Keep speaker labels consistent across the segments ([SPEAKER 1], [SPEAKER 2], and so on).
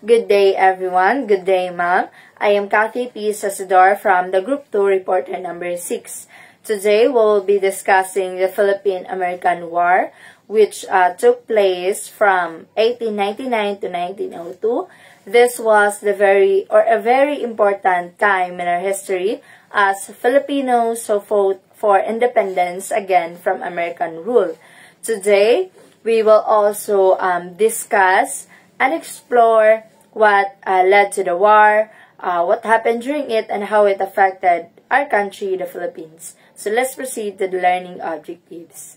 [SPEAKER 1] Good day, everyone. Good day, ma'am. I am Kathy P. Sasador from the Group 2 Reporter number 6. Today, we'll be discussing the Philippine-American War, which took place from 1899 to 1902. This was a very important time in our history as Filipinos fought for independence again from American rule. Today, we will also discuss and explore what led to the war, what happened during it, and how it affected our country, the Philippines. So let's proceed to the learning objectives.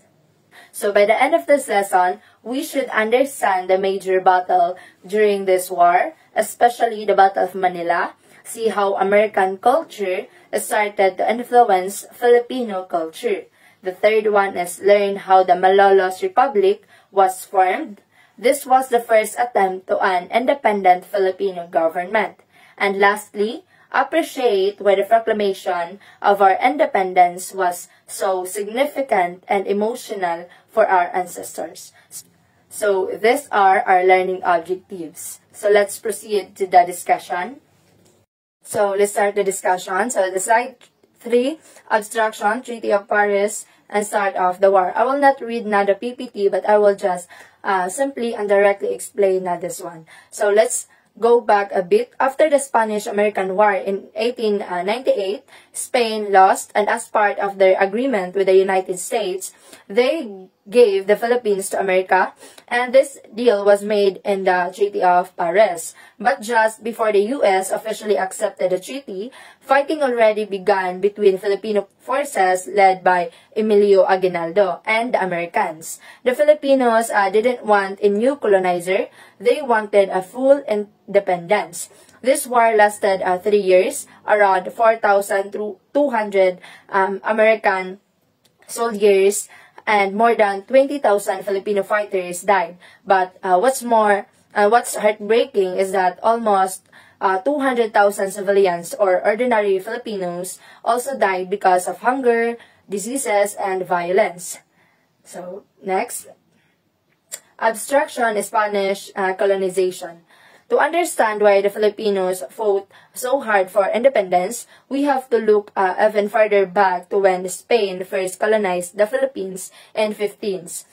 [SPEAKER 1] So by the end of this lesson, we should understand the major battle during this war, especially the Battle of Manila, see how American culture started to influence Filipino culture. The third one is learn how the Malolos Republic was formed. This was the first attempt to an independent Filipino government. And lastly, appreciate why the proclamation of our independence was so significant and emotional for our ancestors. So these are our learning objectives. So let's proceed to the discussion. So let's start the discussion. So the slide 3, Abstraction, Treaty of Paris, and start off the war. I will not read now the PPT, but I will just simply and directly explain this one. So let's go back a bit. After the Spanish-American War in 1898, Spain lost, and as part of their agreement with the United States, they gave the Philippines to America, and this deal was made in the Treaty of Paris. But just before the U.S. officially accepted the treaty, fighting already began between Filipino forces led by Emilio Aguinaldo and the Americans. The Filipinos didn't want a new colonizer, they wanted a full independence. This war lasted 3 years. Around 4,200 American soldiers and more than 20,000 Filipino fighters died. But what's heartbreaking is that almost 200,000 civilians or ordinary Filipinos also died because of hunger, diseases, and violence. So, next. Abstraction, Spanish colonization. To understand why the Filipinos fought so hard for independence, we have to look even further back to when Spain first colonized the Philippines in 15s.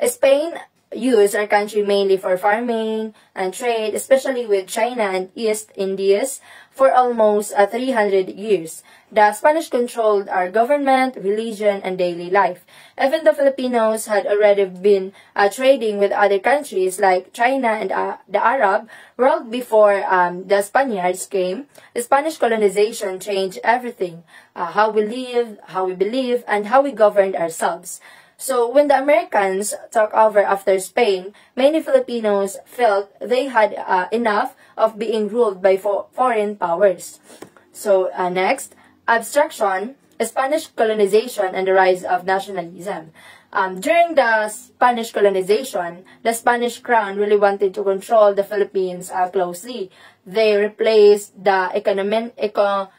[SPEAKER 1] Spain used our country mainly for farming and trade, especially with China and East Indies, for almost 300 years. The Spanish controlled our government, religion, and daily life. Even the Filipinos had already been trading with other countries like China and the Arab world before the Spaniards came. The Spanish colonization changed everything, how we live, how we believe, and how we governed ourselves. So when the Americans took over after Spain, many Filipinos felt they had enough of being ruled by foreign powers. So next, abstraction, Spanish colonization and the rise of nationalism. During the Spanish colonization, the Spanish crown really wanted to control the Philippines closely. They replaced the encomienda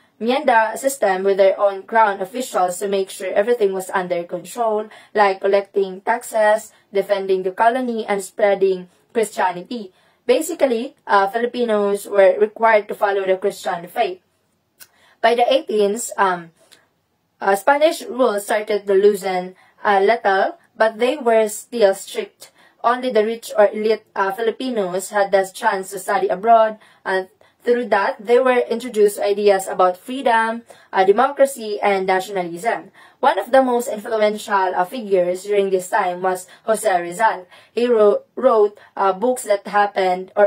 [SPEAKER 1] system with their own crown officials to make sure everything was under control, like collecting taxes, defending the colony, and spreading Christianity. Basically, Filipinos were required to follow the Christian faith. By the 18s, Spanish rule started to loosen a little, but they were still strict. Only the rich or elite Filipinos had the chance to study abroad, and through that, they were introduced ideas about freedom, democracy, and nationalism. One of the most influential figures during this time was Jose Rizal. He wrote books that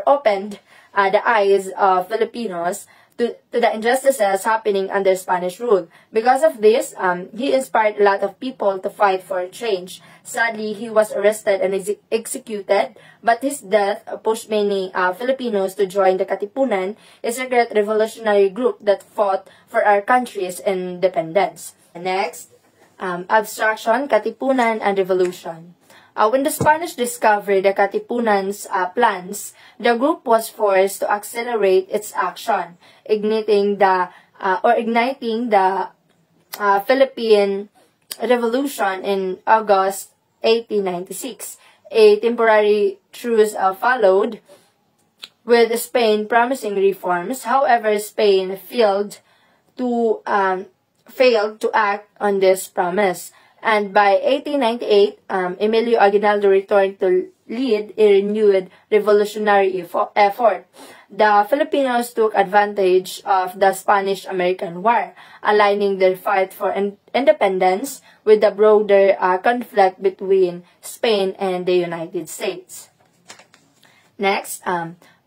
[SPEAKER 1] opened the eyes of Filipinos to the injustices happening under Spanish rule. Because of this, he inspired a lot of people to fight for change. Sadly, he was arrested and executed, but his death pushed many Filipinos to join the Katipunan, a secret revolutionary group that fought for our country's independence. Next, abstraction, Katipunan, and revolution. When the Spanish discovered the Katipunan's plans, the group was forced to accelerate its action, igniting the Philippine Revolution in August 1896. A temporary truce followed, with Spain promising reforms. However, Spain failed to act on this promise. And by 1898, Emilio Aguinaldo returned to lead a renewed revolutionary effort. The Filipinos took advantage of the Spanish-American War, aligning their fight for independence with the broader conflict between Spain and the United States. Next,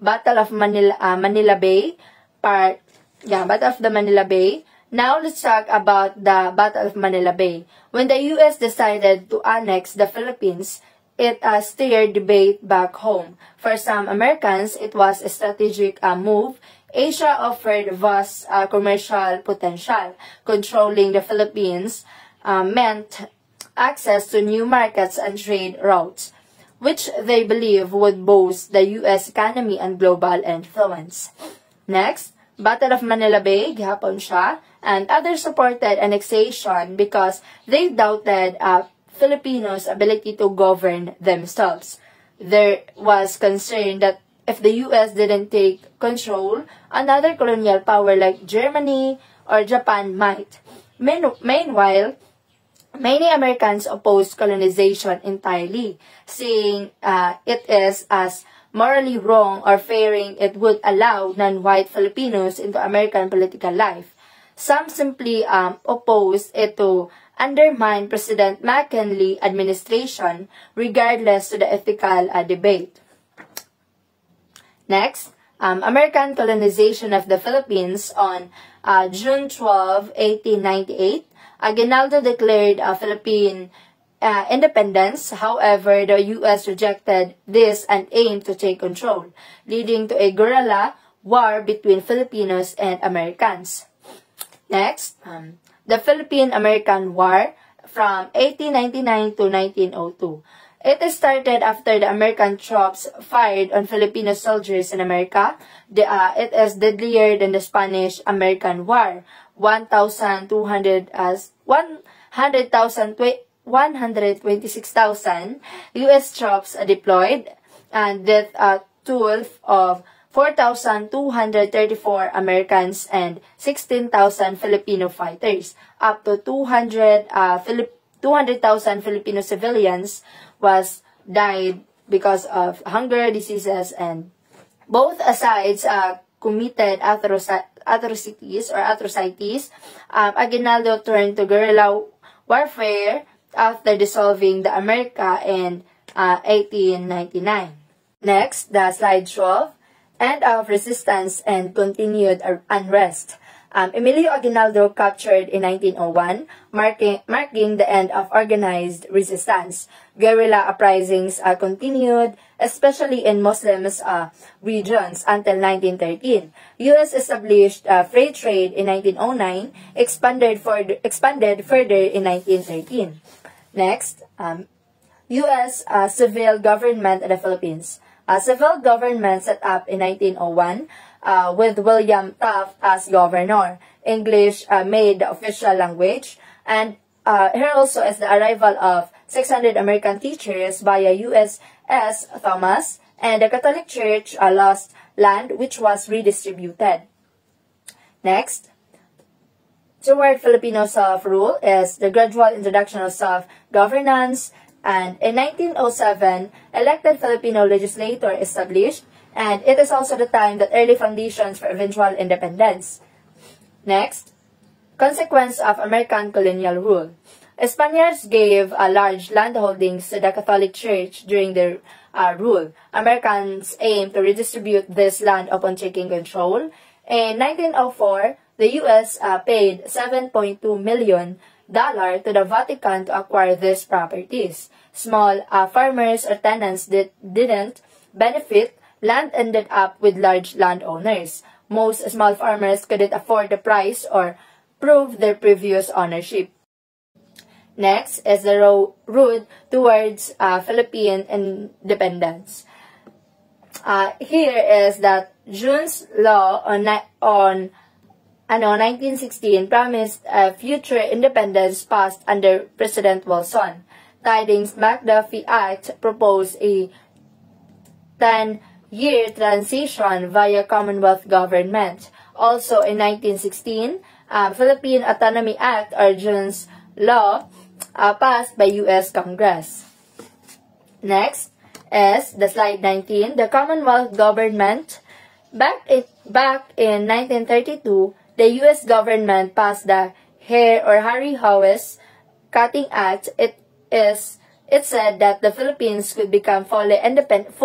[SPEAKER 1] Battle of Manila Bay, Battle of the Manila Bay. Now let's talk about the Battle of Manila Bay. When the U.S. decided to annex the Philippines, it steered debate back home. For some Americans, it was a strategic move. Asia offered vast commercial potential. Controlling the Philippines meant access to new markets and trade routes, which they believe would boost the U.S. economy and global influence. Next, Battle of Manila Bay, gihapon siya, and others supported annexation because they doubted Filipinos' ability to govern themselves. There was concern that if the U.S. didn't take control, another colonial power like Germany or Japan might. Meanwhile, many Americans opposed colonization entirely, seeing it is as morally wrong or fearing it would allow non-white Filipinos into American political life. Some simply opposed it to undermine President McKinley administration regardless to the ethical debate. Next, American colonization of the Philippines on June 12, 1898. Aguinaldo declared Philippine independence. However, the U.S. rejected this and aimed to take control, leading to a guerrilla war between Filipinos and Americans. Next, the Philippine-American War from 1899 to 1902. It started after the American troops fired on Filipino soldiers in America. It is deadlier than the Spanish-American War. 126,000 U.S. troops deployed, and death toll of 4,234 Americans and 16,000 Filipino fighters. Up to 200,000 Filipino civilians was died because of hunger, diseases, and both sides committed atrocities. Aguinaldo turned to guerrilla warfare after dissolving the America in 1899. Next, the slide 12. End of resistance and continued unrest. Emilio Aguinaldo captured in 1901, marking the end of organized resistance. Guerrilla uprisings continued, especially in Muslim regions, until 1913. U.S. established free trade in 1909, expanded further in 1913. Next, U.S. civil government in the Philippines. Civil government set up in 1901 with William Taft as governor. English made the official language, and here also is the arrival of 600 American teachers via USS Thomas, and the Catholic Church lost land which was redistributed. Next, toward Filipino self-rule is the gradual introduction of self-governance. And in 1907, elected Filipino legislature established, and it is also the time that early foundations for eventual independence. Next, consequence of American colonial rule. Spaniards gave large landholdings to the Catholic Church during their rule. Americans aimed to redistribute this land upon taking control. In 1904, the U.S. paid $7.2 million to the Vatican to acquire these properties. Small farmers or tenants didn't benefit. Land ended up with large landowners. Most small farmers couldn't afford the price or prove their previous ownership. Next is the road towards Philippine independence. Here is that June's law on 1916 promised future independence passed under President Wilson. Tidings McDuffie Act proposed a 10 year transition via Commonwealth government. Also in 1916, Philippine Autonomy Act or June's Law passed by U.S. Congress. Next is the slide 19, the Commonwealth government. Back in 1932, the U.S. government passed the Harry-Howes Cutting Act. It said that the Philippines could become fully independent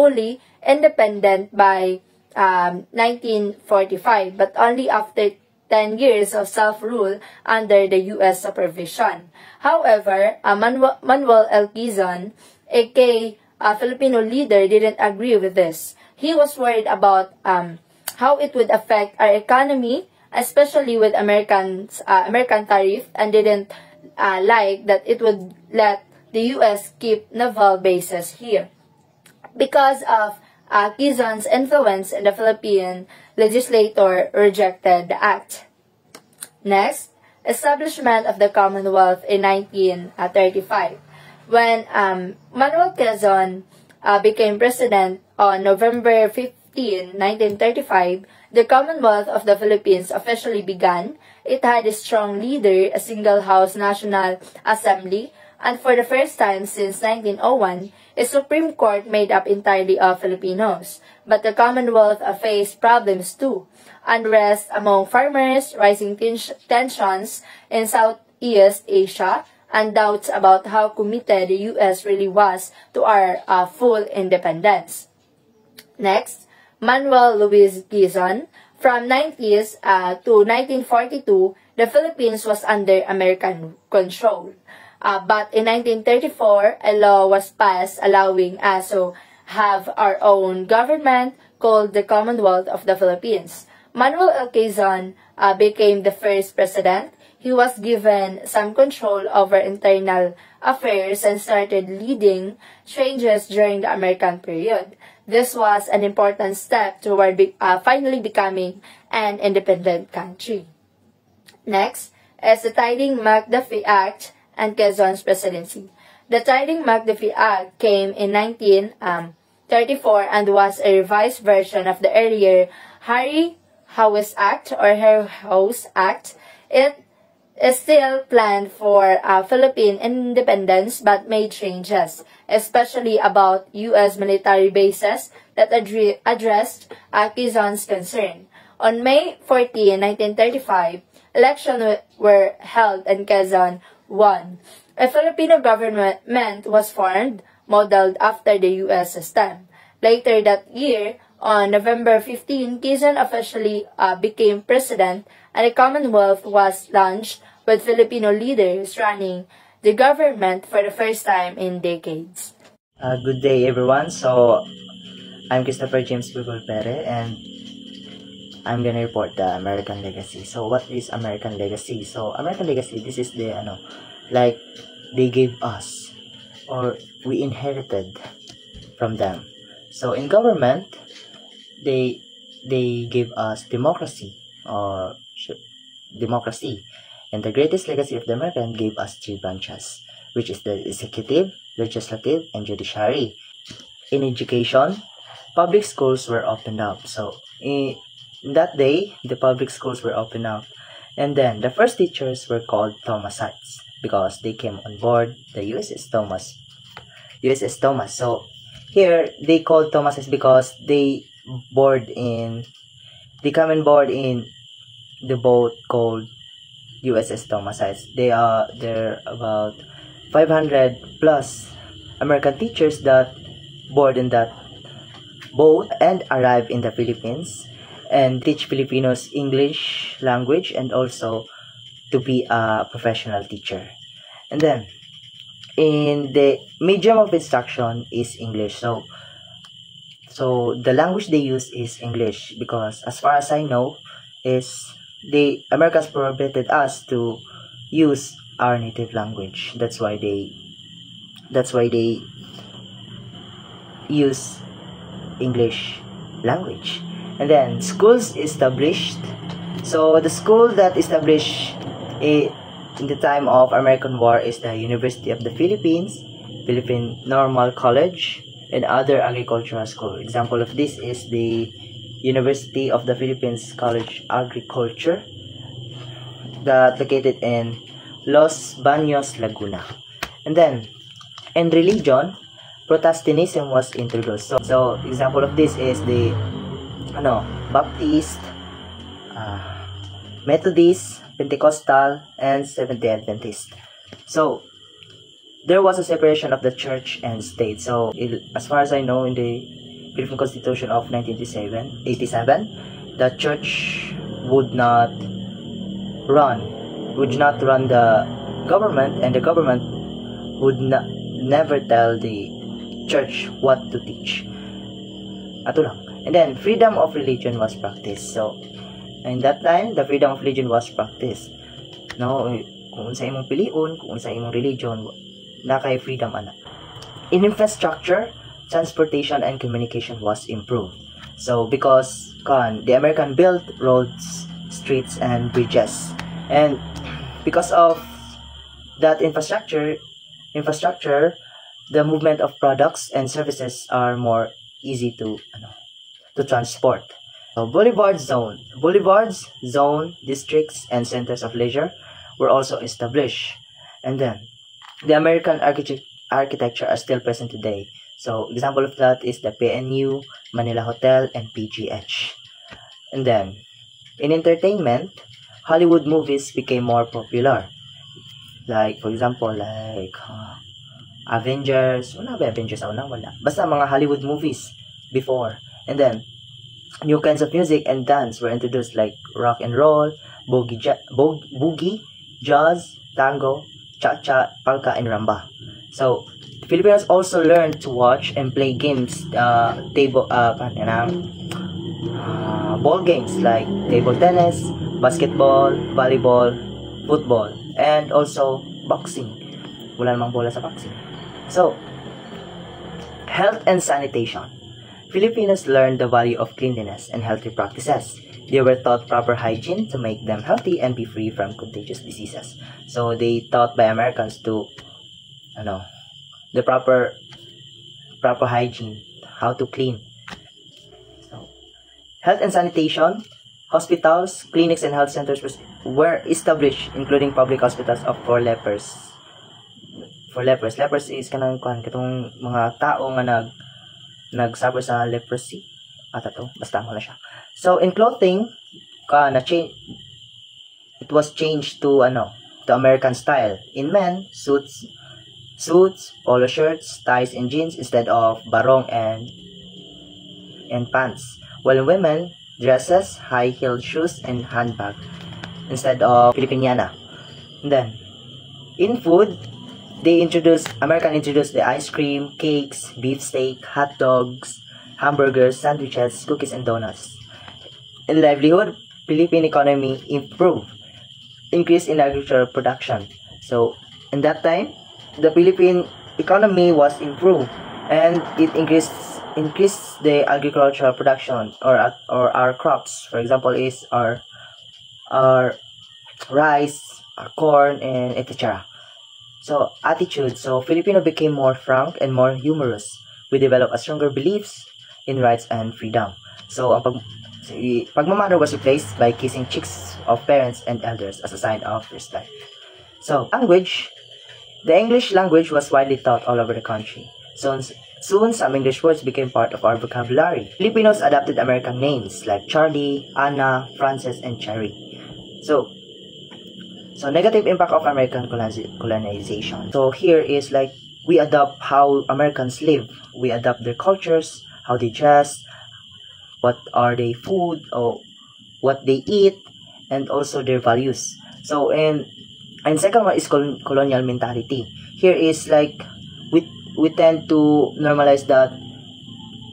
[SPEAKER 1] by 1945, but only after 10 years of self-rule under the U.S. supervision. However, Manuel L. Quezon, a Filipino leader, didn't agree with this. He was worried about how it would affect our economy, especially with American tariff, and didn't like that it would let the U.S. keep naval bases here. Because of Quezon's influence in the Philippine legislature rejected the act. Next, establishment of the Commonwealth in 1935. When Manuel Quezon became president on November 15, 1935, the Commonwealth of the Philippines officially began. It had a strong leader, a single-house National Assembly, and for the first time since 1901, a Supreme Court made up entirely of Filipinos. But the Commonwealth faced problems too. Unrest among farmers, rising tensions in Southeast Asia, and doubts about how committed the U.S. really was to our full independence. Next, Manuel Luis Quezon. From 1990s to 1942, the Philippines was under American control. But in 1934, a law was passed allowing us to have our own government called the Commonwealth of the Philippines. Manuel L. Quezon became the first president. He was given some control over internal affairs and started leading changes during the American period. This was an important step toward finally becoming an independent country. Next is the Tiding-McDuffie Act and Quezon's presidency. The Tiding-McDuffie Act came in 1934 and was a revised version of the earlier Harry-Howes Act or Harry-Howes Act. It is still planned for Philippine independence but made changes, especially about U.S. military bases that addressed Quezon's concern. On May 14, 1935, elections were held and Quezon won. A Filipino government was formed, modeled after the U.S. system. Later that year, on November 15, Quezon officially became president, and a Commonwealth was launched with Filipino leaders running the government for the first time in decades.
[SPEAKER 2] Good day, everyone. So, I'm Christopher James Pere, and I'm gonna report the American Legacy. So, what is American Legacy? So, American Legacy, this is the, like, they gave us, or we inherited from them. So, in government, they gave us democracy, or democracy. And the greatest legacy of the American gave us 3 branches, which is the executive, legislative, and judiciary. In education, public schools were opened up. So, in that day, the public schools were opened up. And then, the first teachers were called Thomasites because they came on board the USS Thomas. So, here, they called Thomasites because they come on board in the boat called USS Thomasites. There are about 500 plus American teachers that board in that boat and arrive in the Philippines and teach Filipinos English language and also to be a professional teacher. And then in the medium of instruction is English. So the language they use is English because as far as I know is the Americans prohibited us to use our native language. That's why they use English language. And then schools established. So the school that established in the time of American War is the University of the Philippines, Philippine Normal College, and other agricultural schools. Example of this is the University of the Philippines College Agriculture that located in Los Baños, Laguna. And then, in religion, Protestantism was introduced. So example of this is the Baptist, Methodist, Pentecostal, and Seventh-day Adventist. So there was a separation of the church and state. So as far as I know, in the Philippine Constitution of 1987, the church would not run the government, and the government would never tell the church what to teach. Ato lang. And then freedom of religion was practiced. So in that time, the freedom of religion was practiced. No, kung sa imong piliun, kung sa imong religion, na kay freedom ana. In infrastructure, transportation and communication was improved. So because the American built roads, streets, and bridges, and because of that infrastructure, the movement of products and services are more easy to transport. So boulevards, zone, districts, and centers of leisure were also established. And then the American architecture are still present today. So example of that is the PNU, Manila Hotel, and PGH. And then in entertainment, Hollywood movies became more popular. Like for example, Avengers, wala ba Avengers una? Wala. Basta mga Hollywood movies before. And then new kinds of music and dance were introduced, like rock and roll, boogie, jazz, tango, cha-cha, polka, and rumba. So Filipinos also learned to watch and play games, ball games like table tennis, basketball, volleyball, football, and also boxing. Wala namang bola sa boxing. So health and sanitation. Filipinos learned the value of cleanliness and healthy practices. They were taught proper hygiene to make them healthy and be free from contagious diseases. So they taught by Americans to, the proper hygiene, how to clean. So, health and sanitation, hospitals, clinics, and health centers were established, including public hospitals for lepers. For lepers, lepers is katong mga tao nga nagsuffer sa leprosy. Basta mo na siya. So in clothing, it was changed to the American style. In men, suits, polo shirts, ties, and jeans instead of barong and pants. While in women, dresses, high-heeled shoes, and handbag instead of Filipiniana. And then in food, American introduced the ice cream, cakes, beef steak, hot dogs, hamburgers, sandwiches, cookies, and donuts. In livelihood, Philippine economy improved, increase in agricultural production. So in that time, the Philippine economy was improved, and it increased the agricultural production or our crops. For example, is our rice, our corn, and etc. So attitude. So Filipino became more frank and more humorous. We developed a stronger beliefs in rights and freedom. So pagmamano was replaced by kissing cheeks of parents and elders as a sign of respect. So language. The English language was widely taught all over the country. So soon some English words became part of our vocabulary. Filipinos adopted American names like Charlie, Anna, Frances, and Cherry. So negative impact of American colonization. So here is like we adopt how Americans live. We adopt their cultures, how they dress, what are their food, or what they eat, and also their values. So and second one is colonial mentality. Here is like we tend to normalize that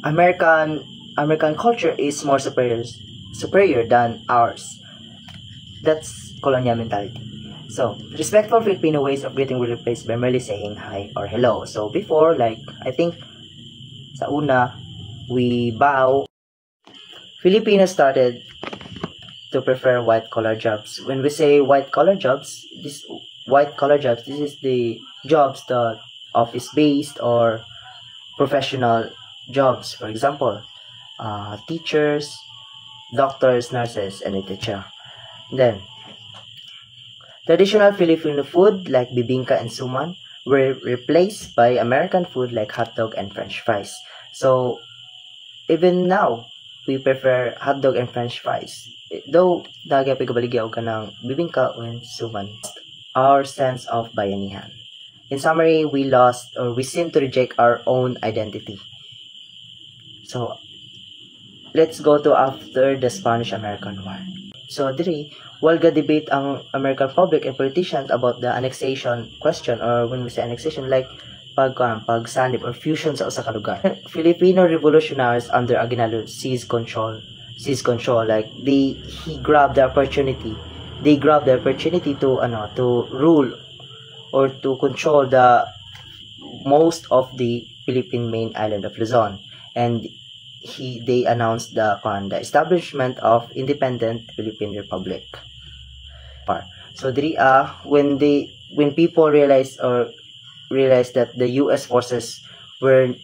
[SPEAKER 2] American culture is more superior than ours. That's colonial mentality. So respectful Filipino ways of greeting will replace by merely saying hi or hello. So before, like I think sa una we bow. Filipinos started to prefer white-collar jobs. When we say white-collar jobs, this is the jobs that office-based or professional jobs, for example, teachers, doctors, nurses, and etc. Then, traditional Filipino food like bibingka and suman were replaced by American food like hot dog and French fries. So, even now, we prefer hot dog and French fries. Though, nagapagabaligyaw ka ng bibingka and suman. Our sense of bayanihan. In summary, we seem to reject our own identity. So, let's go to after the Spanish-American War. So, diri, while debate ang American public and politicians about the annexation question, or when we say annexation, like pagsanib or fusion sa usa ka lugar. Filipino revolutionaries under Aguinaldo seized control. Like he grabbed the opportunity. They grabbed the opportunity to rule or to control the most of the Philippine main island of Luzon, and they announced the establishment of independent Philippine Republic. So when people realized that the U.S. forces were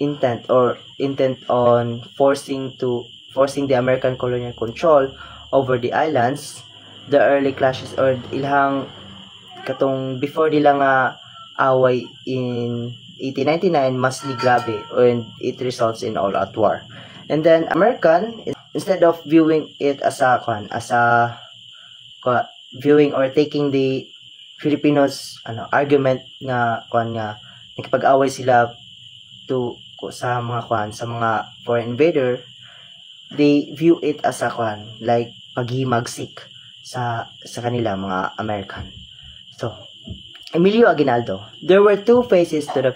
[SPEAKER 2] intent on forcing the American colonial control over the islands, the early clashes or ilang katong before nila nga away in 1899 masli grabe, and it results in all-out war. And then American, instead of viewing it as viewing or taking the Filipinos argument nga nakipag-away sila sa mga foreign invader, they view it as like paghimagsik sa kanila mga American. So, Emilio Aguinaldo. There were two phases to the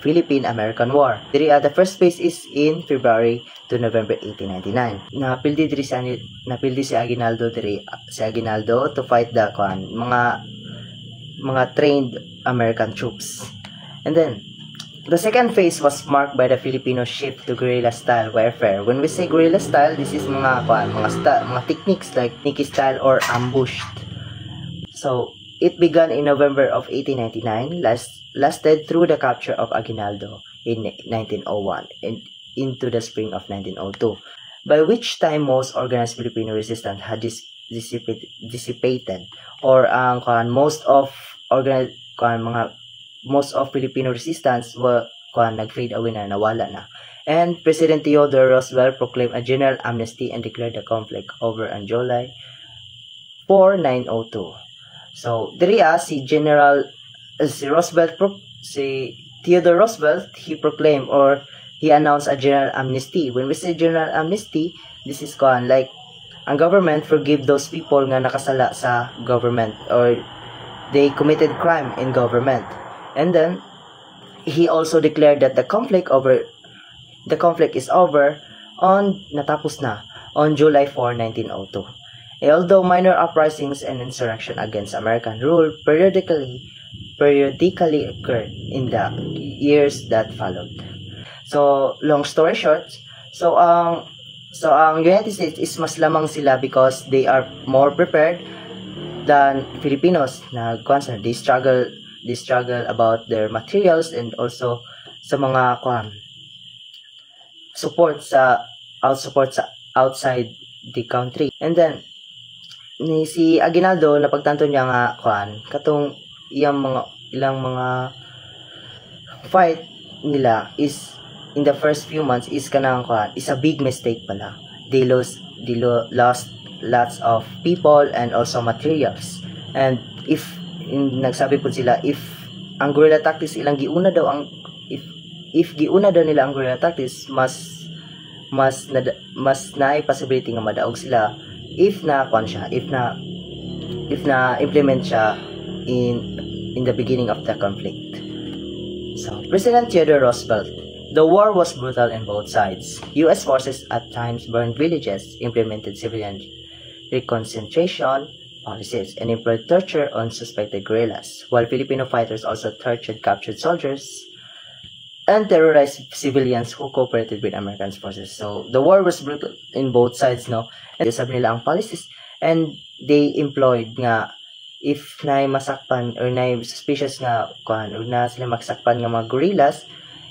[SPEAKER 2] Philippine-American War. The first phase is in February to November 1899. Napildi si Aguinaldo to fight the mga trained American troops. And then the second phase was marked by the Filipino shift to guerrilla-style warfare. When we say guerrilla-style, this is mga techniques like Nikki style or ambushed. So, it began in November of 1899, lasted through the capture of Aguinaldo in 1901 and into the spring of 1902, by which time most organized Filipino resistance had dissipated, or most of Filipino resistance were nag-fade away na, nawala na. And President Theodore Roosevelt proclaimed a general amnesty and declared the conflict over on July 4, 1902. So, si Theodore Roosevelt, he proclaimed or he announced a general amnesty. When we say general amnesty, this is like ang government forgive those people nga nakasala sa government or they committed crime in government. And then he also declared that the conflict is over natapos na on July 4, 1902. Although minor uprisings and insurrection against American rule periodically occurred in the years that followed. So, long story short, so ang United States is mas lamang sila because they are more prepared than Filipinos na they struggle about their materials and also sa mga support sa outside the country. And then si Aguinaldo napagtanto niya nga katong ilang mga fight nila is in the first few months is is a big mistake pala. They lost lots of people and also materials. And nagsabi po sila if ang guerrilla tactics ilang giuna daw if giuna daw nila ang guerrilla tactics mas na possibility nga madaog sila if na implement siya in the beginning of the conflict. So, President Theodore Roosevelt. The war was brutal on both sides. U.S. forces at times burned villages, implemented civilian reconcentration policies, and employed torture on suspected guerrillas, while Filipino fighters also tortured captured soldiers and terrorized civilians who cooperated with American forces. So, the war was brutal in both sides, no? And sabi nila ang policies, and they employed nga, if na masakpan, or na suspicious nga, or na sila magsakpan nga mga guerrillas,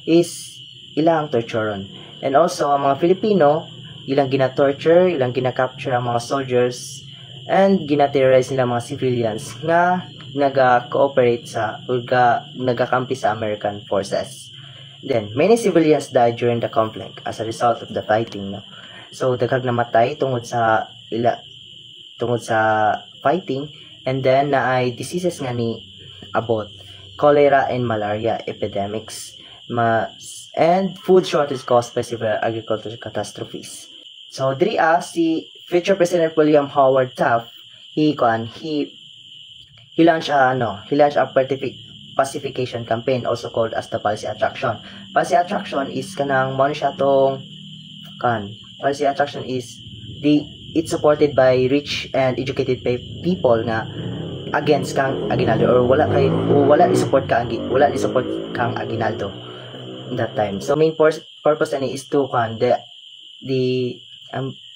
[SPEAKER 2] is ilang torturon. And also, ang mga Filipino, ilang gina-torture, ilang gina-capture ang mga soldiers, and gina-terrorize nila mga civilians nga naga-cooperate sa o nagakampi sa American forces. Then, many civilians died during the conflict as a result of the fighting. No? So, daghang namatay tungod sa fighting, and then naay diseases nga ni abot, cholera and malaria epidemics, and food shortage caused by severe agricultural catastrophes. So, diri si future President William Howard Taft, he launched a pacification campaign, also called as the Policy Attraction. Policy Attraction is kanang mo siya tong Policy Attraction is it's supported by rich and educated people nga against kang Aguinaldo, or wala ni support kang Aguinaldo that time. So main purpose ani is to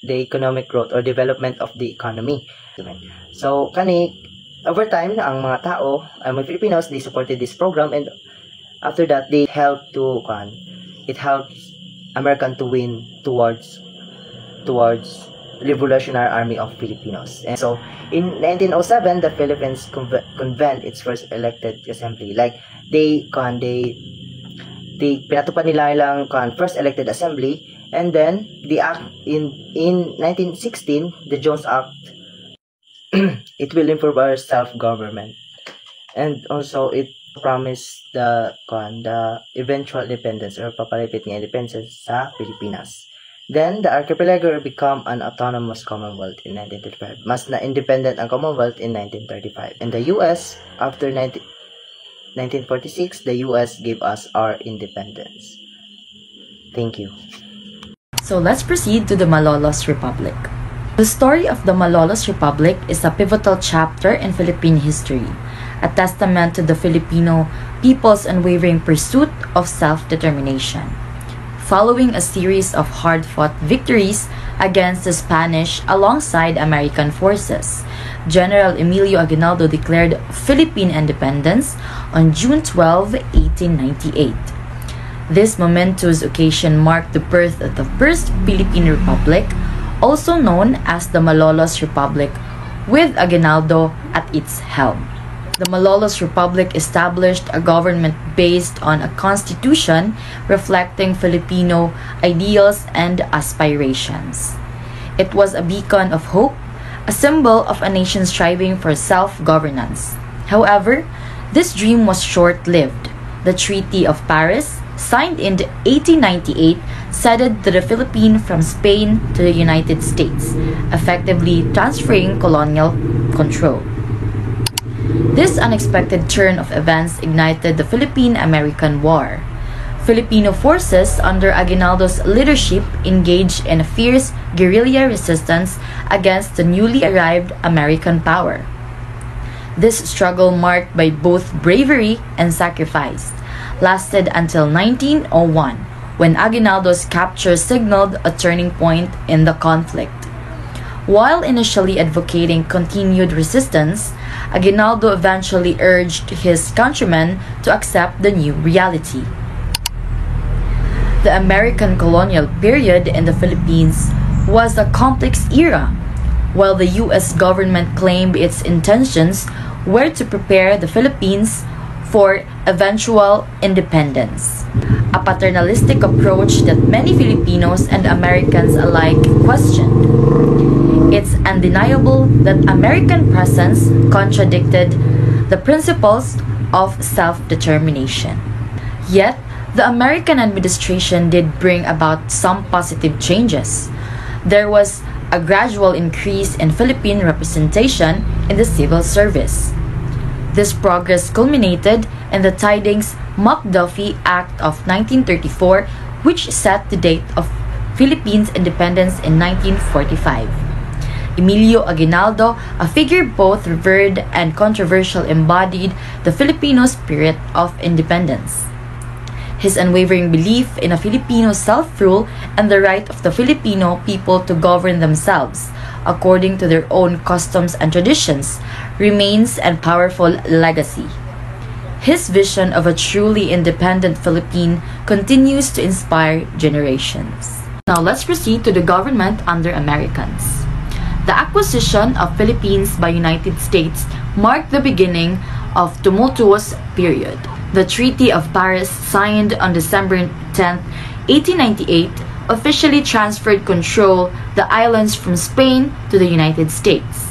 [SPEAKER 2] the economic growth or development of the economy. So over time, ang mga tao, mga Filipinos, they supported this program, and after that, it helped American to win towards Revolutionary Army of Filipinos. And so, in 1907, the Philippines convened its first elected assembly. Like, pinatupad nila ilang first elected assembly, and then, the act, in 1916, the Jones Act, it will improve our self-government, and also it promised the eventual independence or papalipit ng independence sa Pilipinas. Then the archipelago become an autonomous Commonwealth in 1935. Mas na independent ang Commonwealth in 1935. And the US, after 1946, the US gave us our independence. Thank you.
[SPEAKER 3] So let's proceed to the Malolos Republic. The story of the Malolos Republic is a pivotal chapter in Philippine history, a testament to the Filipino people's unwavering pursuit of self-determination. Following a series of hard-fought victories against the Spanish alongside American forces, General Emilio Aguinaldo declared Philippine independence on June 12, 1898. This momentous occasion marked the birth of the First Philippine Republic, also known as the Malolos Republic, with Aguinaldo at its helm. The Malolos Republic established a government based on a constitution reflecting Filipino ideals and aspirations. It was a beacon of hope, a symbol of a nation striving for self-governance. However, this dream was short-lived. The Treaty of Paris, signed in 1898, ceded the Philippines from Spain to the United States, effectively transferring colonial control. This unexpected turn of events ignited the Philippine-American War. Filipino forces under Aguinaldo's leadership engaged in a fierce guerrilla resistance against the newly arrived American power. This struggle, marked by both bravery and sacrifice, lasted until 1901, when Aguinaldo's capture signaled a turning point in the conflict. While initially advocating continued resistance, Aguinaldo eventually urged his countrymen to accept the new reality. The American colonial period in the Philippines was a complex era. While the U.S. government claimed its intentions were to prepare the Philippines for eventual independence, a paternalistic approach that many Filipinos and Americans alike questioned. It's undeniable that American presence contradicted the principles of self-determination. Yet, the American administration did bring about some positive changes. There was a gradual increase in Philippine representation in the civil service. This progress culminated in the Tidings-McDuffie Act of 1934, which set the date of Philippines' independence in 1945. Emilio Aguinaldo, a figure both revered and controversial, embodied the Filipino spirit of independence. His unwavering belief in a Filipino self-rule and the right of the Filipino people to govern themselves according to their own customs and traditions remains a powerful legacy. His vision of a truly independent Philippines continues to inspire generations. Now let's proceed to the government under Americans. The acquisition of Philippines by United States marked the beginning of tumultuous period. The Treaty of Paris, signed on December 10, 1898, officially transferred control the islands from Spain to the United States.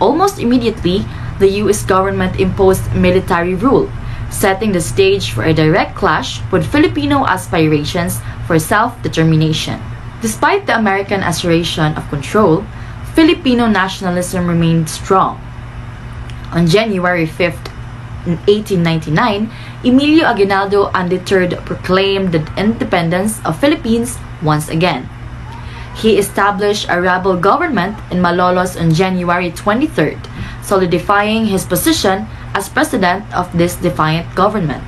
[SPEAKER 3] Almost immediately, the U.S. government imposed military rule, setting the stage for a direct clash with Filipino aspirations for self-determination. Despite the American assertion of control, Filipino nationalism remained strong. On January 5, 1899, Emilio Aguinaldo, undeterred, proclaimed the independence of Philippines once again. He established a rebel government in Malolos on January 23rd, solidifying his position as president of this defiant government.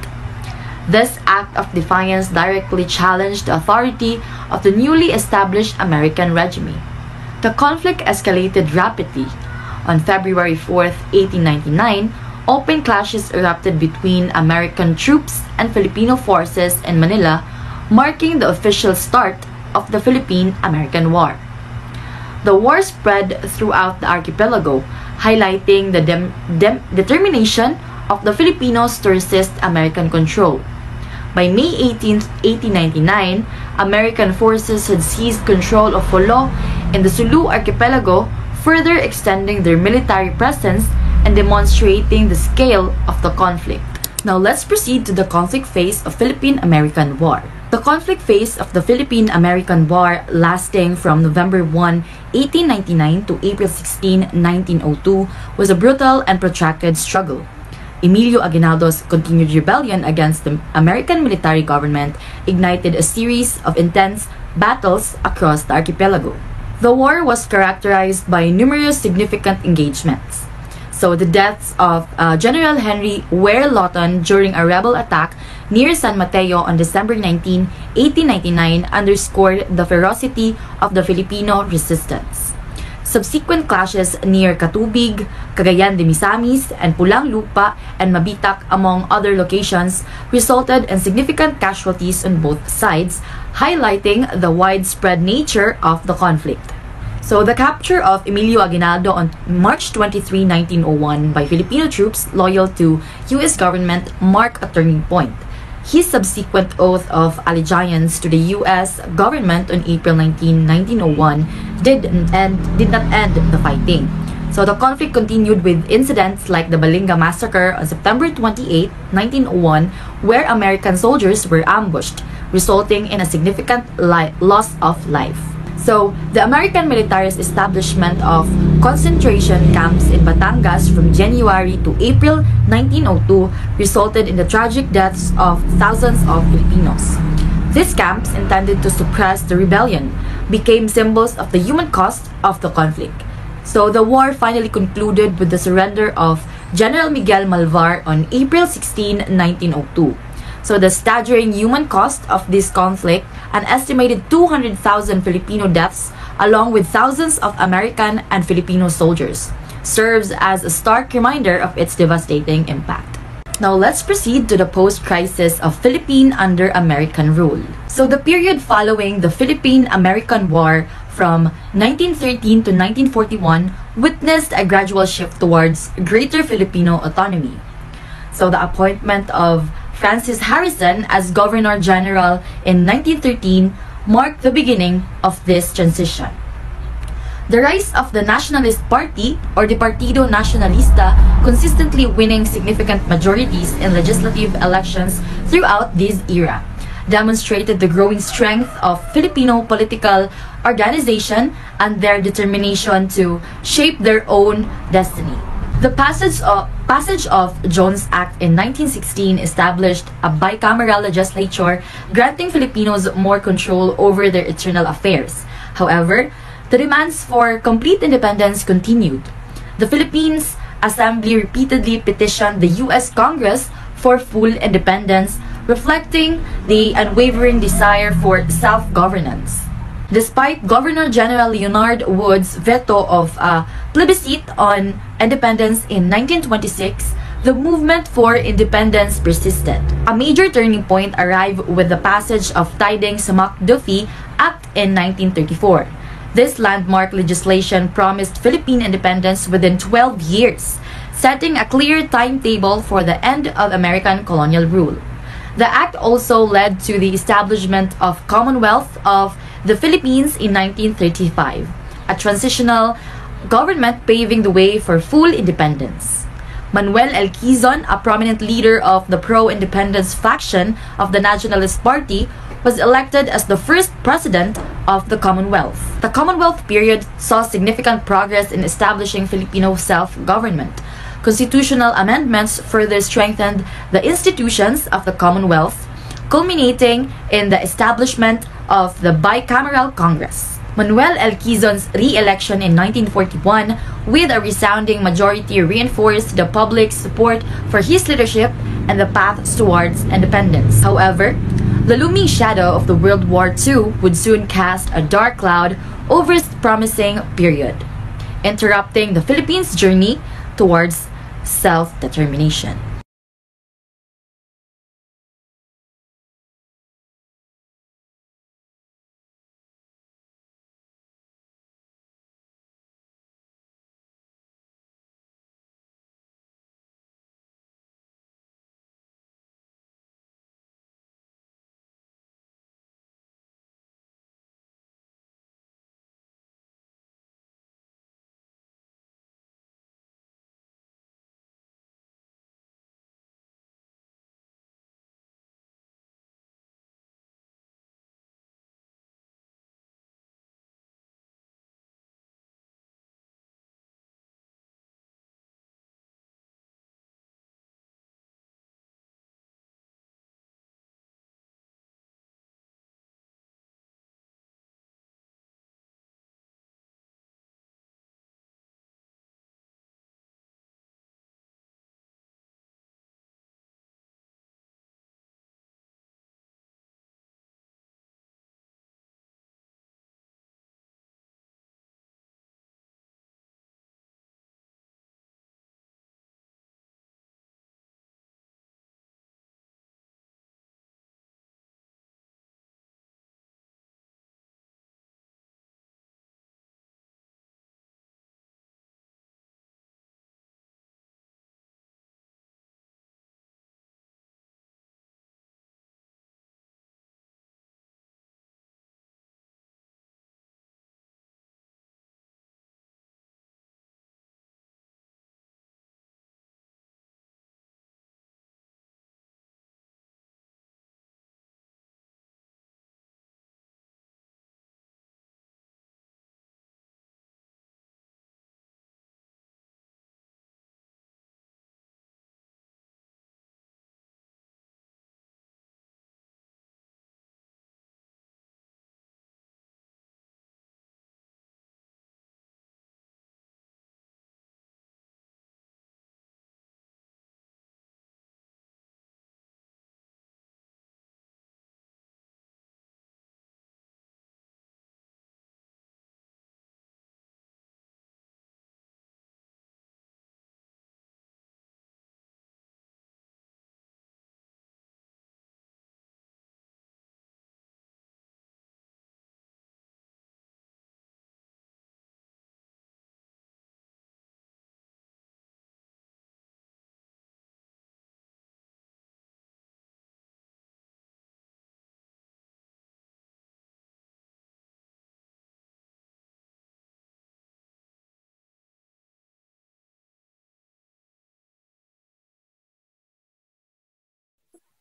[SPEAKER 3] This act of defiance directly challenged the authority of the newly established American regime. The conflict escalated rapidly. On February 4, 1899, open clashes erupted between American troops and Filipino forces in Manila, marking the official start of the Philippine-American War. The war spread throughout the archipelago, highlighting the determination of the Filipinos to resist American control. By May 18, 1899, American forces had seized control of Jolo in the Sulu archipelago, further extending their military presence and demonstrating the scale of the conflict. Now let's proceed to the conflict phase of Philippine-American War. The conflict phase of the Philippine-American War, lasting from November 1, 1899 to April 16, 1902, was a brutal and protracted struggle. Emilio Aguinaldo's continued rebellion against the American military government ignited a series of intense battles across the archipelago. The war was characterized by numerous significant engagements. So the deaths of General Henry Ware Lawton during a rebel attack near San Mateo on December 19, 1899 underscored the ferocity of the Filipino resistance. Subsequent clashes near Catubig, Cagayan de Misamis, and Pulang Lupa and Mabitak, among other locations, resulted in significant casualties on both sides, highlighting the widespread nature of the conflict. So the capture of Emilio Aguinaldo on March 23, 1901 by Filipino troops loyal to U.S. government marked a turning point. His subsequent oath of allegiance to the U.S. government on April 19, 1901 did not end the fighting. So the conflict continued with incidents like the Balinga Massacre on September 28, 1901, where American soldiers were ambushed, resulting in a significant loss of life. So, the American military's establishment of concentration camps in Batangas from January to April 1902 resulted in the tragic deaths of thousands of Filipinos. These camps, intended to suppress the rebellion, became symbols of the human cost of the conflict. So, the war finally concluded with the surrender of General Miguel Malvar on April 16, 1902. So the staggering human cost of this conflict, an estimated 200,000 Filipino deaths, along with thousands of American and Filipino soldiers, serves as a stark reminder of its devastating impact. Now let's proceed to the post-crisis of Philippines under American rule. So the period following the Philippine-American War from 1913 to 1941 witnessed a gradual shift towards greater Filipino autonomy. So the appointment of Francis Harrison as Governor General in 1913 marked the beginning of this transition. The rise of the Nationalist Party, or the Partido Nacionalista, consistently winning significant majorities in legislative elections throughout this era, demonstrated the growing strength of Filipino political organization and their determination to shape their own destiny. The passage of Jones Act in 1916 established a bicameral legislature, granting Filipinos more control over their internal affairs. However, the demands for complete independence continued. The Philippines Assembly repeatedly petitioned the U.S. Congress for full independence, reflecting the unwavering desire for self-governance. Despite Governor General Leonard Wood's veto of a plebiscite on independence in 1926, The movement for independence persisted. A major turning point arrived with the passage of Tidings-Macduffie Act in 1934. This landmark legislation promised Philippine independence within 12 years, setting a clear timetable for the end of American colonial rule. The act also led to the establishment of Commonwealth of the Philippines in 1935, a transitional government paving the way for full independence. Manuel L. Quezon, a prominent leader of the pro-independence faction of the Nationalist Party, was elected as the first president of the Commonwealth. The Commonwealth period saw significant progress in establishing Filipino self-government. Constitutional amendments further strengthened the institutions of the Commonwealth, culminating in the establishment of the Bicameral Congress. Manuel L. Quezon's re-election in 1941 with a resounding majority reinforced the public's support for his leadership and the path towards independence. However, the looming shadow of the World War II would soon cast a dark cloud over this promising period, interrupting the Philippines' journey towards self-determination.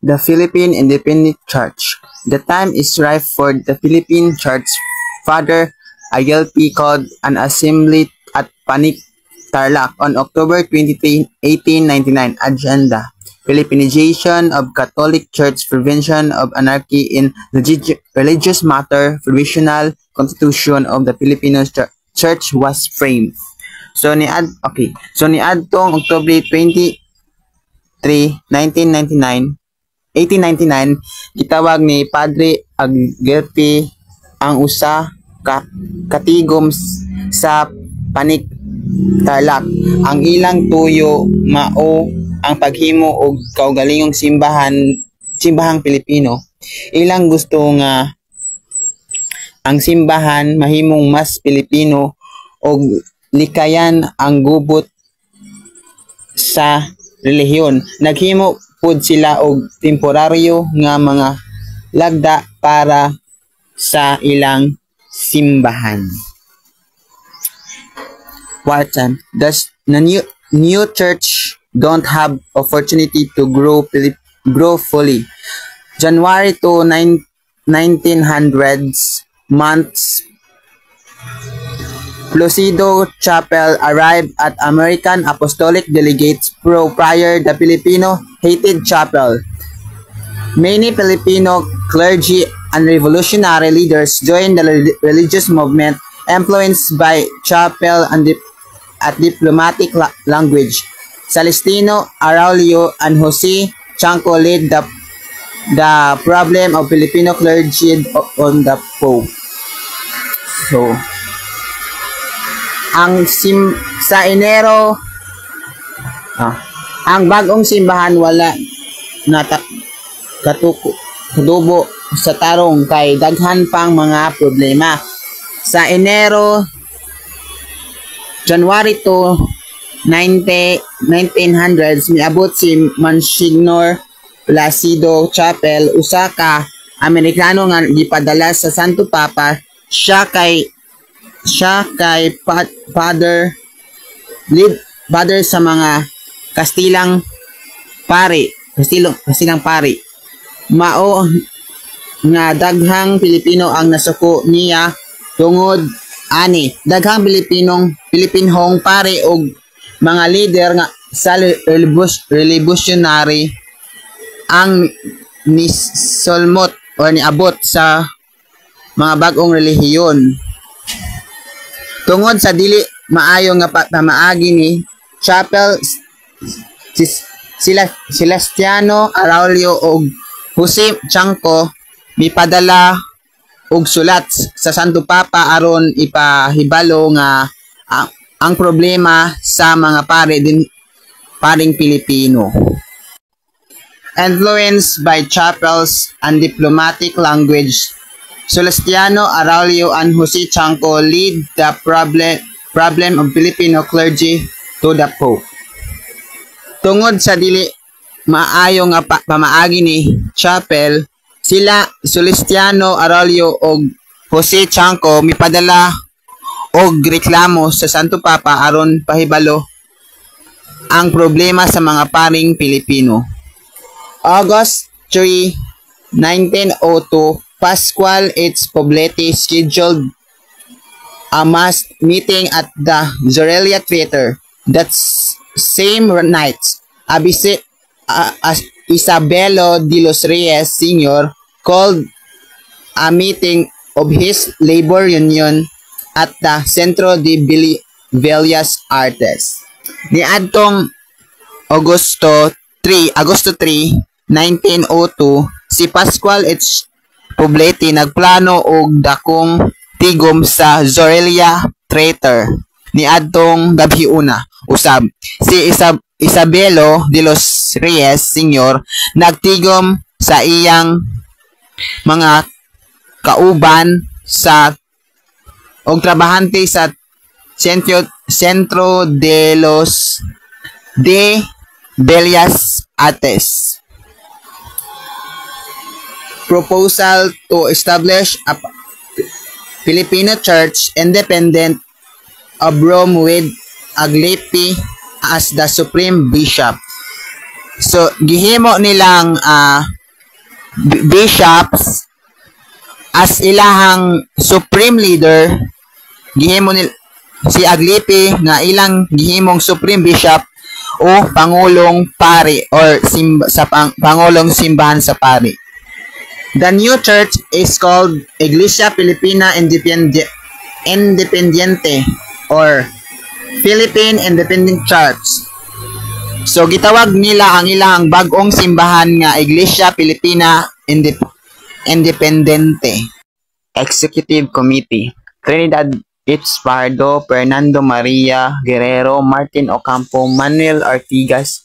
[SPEAKER 4] The Philippine Independent Church. The time is ripe for the Philippine Church. Father ILP called an assembly at Panik, Tarlac on October 23, 1899. Agenda: Philippinization of Catholic Church, prevention of anarchy in religious matter, provisional constitution of the Filipino Church was framed. So niadtong October 23, 1899, gitawag ni Padre Aguirre ang usa ka katigom sa Panik, Tarlac. Ang ilang tuyo mao ang paghimo og kaugalingong simbahang Pilipino. Ilang gusto nga ang simbahan mahimong mas Pilipino og likayan ang gubot sa relihiyon. Naghimo pud sila og temporaryo nga mga lagda para sa ilang simbahan. What time? The new church don't have opportunity to grow fully. January to 1900s months, Placido Chapel arrived at American Apostolic delegates prior the Filipino-hated chapel. Many Filipino clergy and revolutionary leaders joined the religious movement, influenced by chapel and at diplomatic language. Celestino Araulio and Jose Chanco led the problem of Filipino clergy on the Pope. So, sa Enero, ang bagong simbahan wala na katubo sa tarong kay daghan pang mga problema. Sa Enero, January to 1900s miabot si Monsignor Placido Chapel, usa ka Amerikano nga gipadala sa Santo Papa. Siya kay father sa mga Kastilang pari. Mao nga daghang Pilipino ang nasuko niya tungod ani daghang Pilipinhong pari og mga leader nga sa revolutionary ang nisulmot o niabot sa mga bagong relihiyon. Tungod sa dili maayo nga pamaagi ni Chapel, Celestino Araulio og Jose Chanco mipadala og sulat sa Santo Papa aron ipahibalo nga ang problema sa mga paring Pilipino. Influenced by chapels and diplomatic language, Celestino Araulio and Jose Chanco lead the problem of Filipino clergy to the Pope. Tungod sa dili maayo nga pamaagi ni Chapel, sila Celestino Araulio og Jose Chanco mipadala og reklamo sa Santo Papa aron pahibalo ang problema sa mga paring Pilipino. August 3, 1902, Pascual H. Poblete scheduled a mass meeting at the Zorelia Theater. That same night, Isabelo de los Reyes Sr. called a meeting of his labor union at the Centro de Bellas Artes. Niadtong Agosto 3, 1902, si Pascual H. Poblete nagplano og dakong tigom sa Zorelia Theater niadtong gabhiuna. Usab si Isabelo de los Reyes Sr. nagtigom sa iyang mga kauban sa og trabahante sa Centro de Bellas Artes. Proposal to establish a Filipino church independent of Rome with Aglipi as the supreme bishop. So gihimo nilang bishops as ilahang supreme leader. Gihimo si Aglipi nga ilang gihimong supreme bishop o pangulong pari or pangulong simbahan sa pari. The new church is called Iglesia Filipina Independiente or Philippine Independent Church. So gitawag nila ang ilang bagong simbahan nga Iglesia Filipina Independiente. Executive Committee: Trinidad H. Pardo, Fernando Maria Guerrero, Martin Ocampo, Manuel Artigas,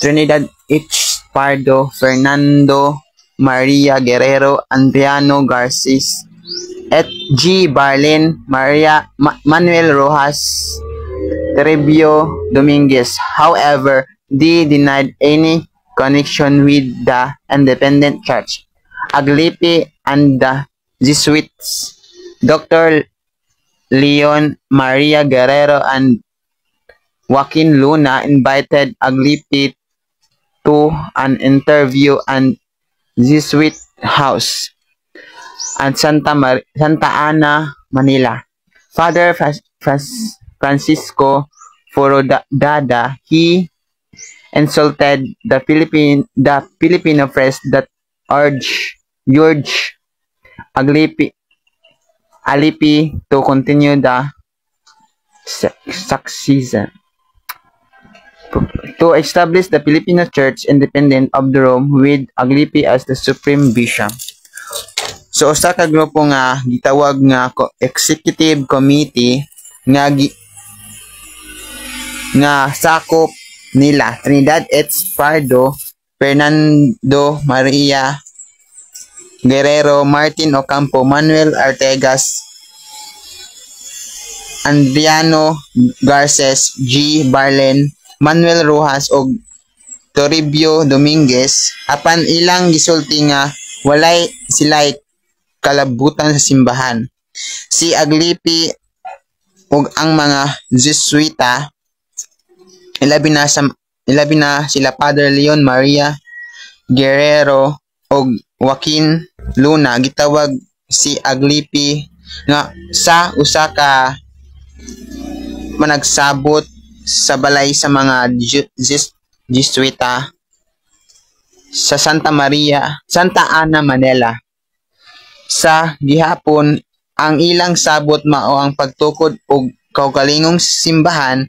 [SPEAKER 4] Trinidad H. Pardo, Fernando Maria Guerrero, Adriano Garces, at G. Barlin, Manuel Rojas, Trebio Dominguez. However, they denied any connection with the Independent Church. Aglipi and the Jesuits. Dr. Leon Maria Guerrero and Joaquin Luna invited Aglipi to an interview and Jesuit House at Santa Ana, Manila. Father Francisco Forodada, he insulted the Filipino press that urged Alipi to continue the succession. To establish the Filipino Church independent of the Rome with Aglipi as the Supreme Bishop. So usa ka grupo nga gitawag nga Executive Committee nga sakop nila Trinidad H. Pardo, Fernando Maria Guerrero, Martin Ocampo, Manuel Artegas, Adriano Garces, G. Barlen, Manuel Rojas og Toribio Dominguez. Apan ilang gisulti nga walay sila'y kalabutan sa simbahan. Si Aglipi ug ang mga Jesuita, ilabi na sila Father Leon Maria Guerrero og Joaquin Luna, gitawag si Aglipi nga sa usa ka managsabot sa balay sa mga Jesuita sa Santa Ana, Manila. Sa gihapon, ang ilang sabot mao ang pagtukod og kaugalingong simbahang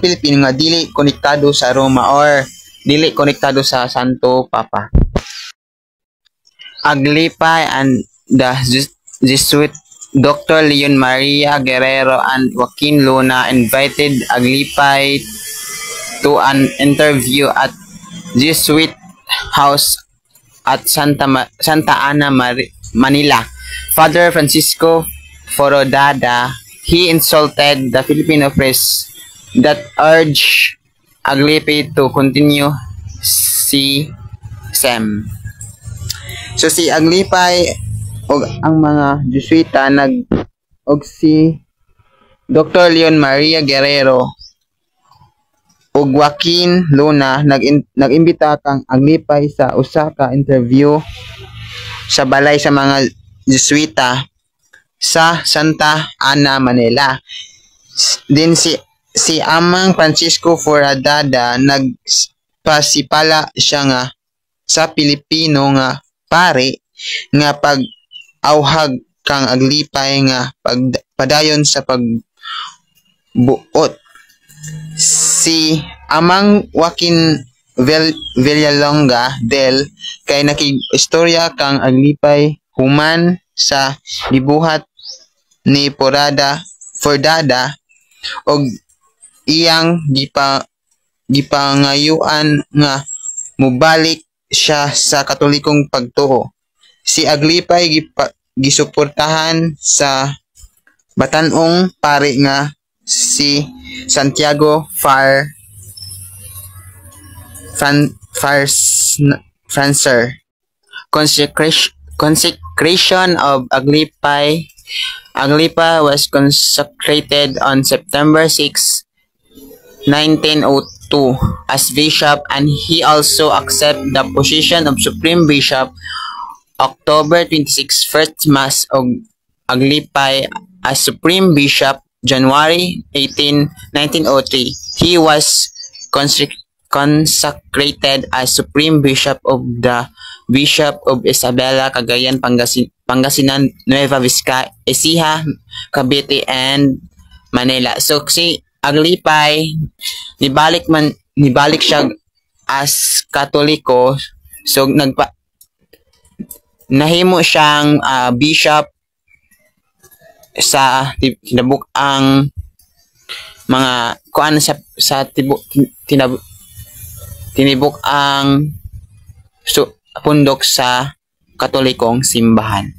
[SPEAKER 4] Pilipino nga dili konektado sa Roma or dili konektado sa Santo Papa. Aglipi and the Jesuit Dr. Leon Maria Guerrero and Joaquin Luna invited Aglipi to an interview at Jesuit House at Santa Ana, Manila. Father Francisco Forodada, he insulted the Filipino press that urged Aglipi to continue SEM. So si Aglipi og ang mga Jesuita og si Dr. Leon Maria Guerrero og Joaquin Luna nag-imbita kang Aglipi sa usa ka interview sa balay sa mga Jesuita sa Santa Ana, Manila. Din si Amang Francisco Forodada nagpasipala siya nga sa Pilipino nga pare nga pag-awhag kang Aglipi nga padayon sa pagbuot. Si Amang Joaquin Villalonga del kay nakig-istorya kang Aglipi human sa gibuhat ni Forodada og iyang gipangayuan nga mubalik siya sa Katolikong pagtuo. Si Aglipi gisuportahan sa batanong pare nga si Santiago Francer. Consecration of Aglipi. Aglipi was consecrated on September 6, 1902 as bishop, and he also accepted the position of Supreme Bishop October 26, First Mass of Aglipi as Supreme Bishop January 18, 1903. He was consecrated as Supreme Bishop of the Bishop of Isabela, Cagayan, Pangasinan, Nueva Ecija, Cavite, and Manila. So si Aglipi nibalik siya as Katoliko. So nahimo siyang bishop sa tinabuk ang mga kuan sa tinibok ang pundok sa Katolikong simbahan.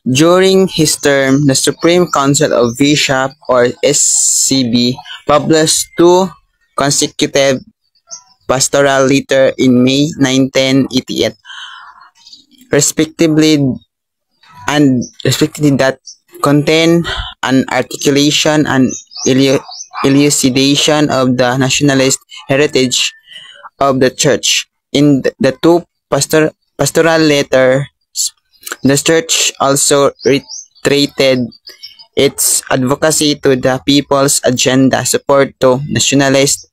[SPEAKER 4] During his term, the Supreme Council of Bishops, or SCB, published 2 consecutive pastoral letters in May 1988, respectively that contain an articulation and elucidation of the nationalist heritage of the Church. In the 2 pastoral letters, the Church also reiterated its advocacy to the people's agenda, support to nationalist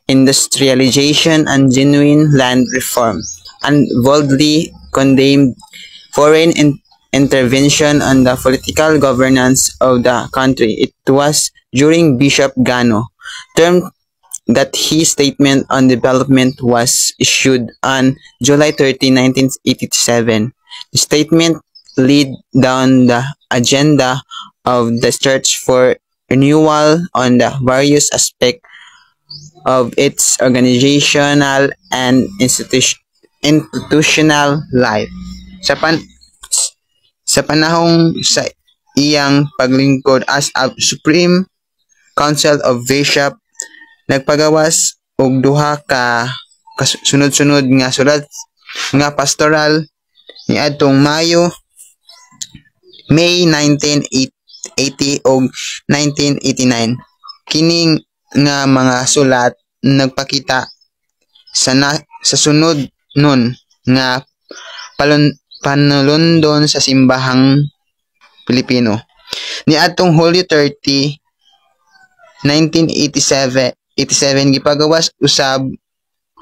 [SPEAKER 4] industrialization and genuine land reform, and boldly condemned foreign intervention on the political governance of the country. It was during Bishop Gano's term that his statement on development was issued on July 30, 1987. The statement laid down the agenda of the Church for renewal on the various aspects of its organizational and institutional life. Sa panahong sa iyang paglingkod as a Supreme Council of Bishops, nagpagawas og duha ka sunod-sunod nga sulat nga pastoral niadtong May 1980 ug 1989. Kining nga mga sulat nagpakita sa sunod nun nga panulundon sa simbahang Pilipino. Niadtong Hulyo 30, 1987 gipagawas usab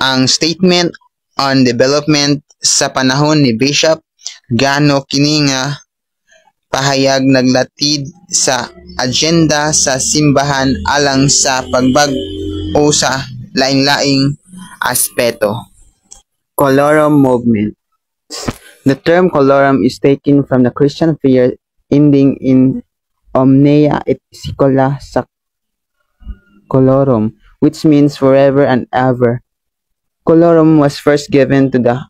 [SPEAKER 4] ang Statement on Development sa panahon ni Bishop Gano. Kini nga pahayag naglatid sa agenda sa simbahan alang sa pagbag-o sa laing-laing aspeto. Colorum movement. The term colorum is taken from the Christian prayer ending in omnia et secula secolorum, which means forever and ever. Colorum was first given to the